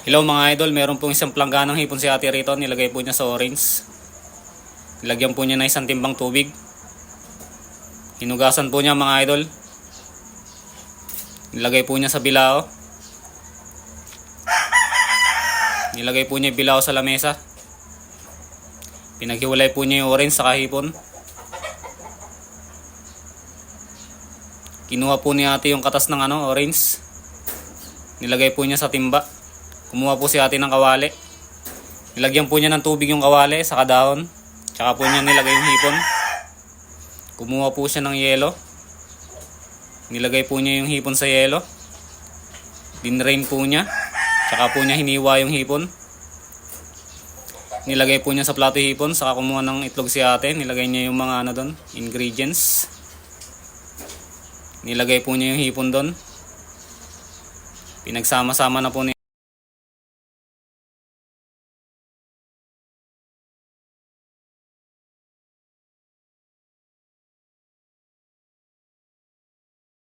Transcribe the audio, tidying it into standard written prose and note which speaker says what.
Speaker 1: Hello mga idol, meron pong isang plangganang hipon si ate rito. Nilagay po niya sa orange. Nilagyan po niya na isang timbang tubig. Hinugasan po niya mga idol. Nilagay po niya sa bilao. Nilagay po niya yung bilao sa lamesa. Pinaghiwalay po niya yung orange sa kahipon. Kinuha po ni ate yung katas ng orange. Nilagay po niya sa timba. Kumuha po si ate ng kawali. Nilagyan po niya ng tubig yung kawali sa kadahon. Tsaka po niya nilagay yung hipon. Kumuha po siya ng yelo. Nilagay po niya yung hipon sa yelo. Dinrain po niya. Tsaka po niya hiniwa yung hipon. Nilagay po niya sa plato hipon. Saka kumuha ng itlog si ate. Nilagay niya yung mga doon, ingredients. Nilagay po niya yung hipon doon. Pinagsama-sama na po niya.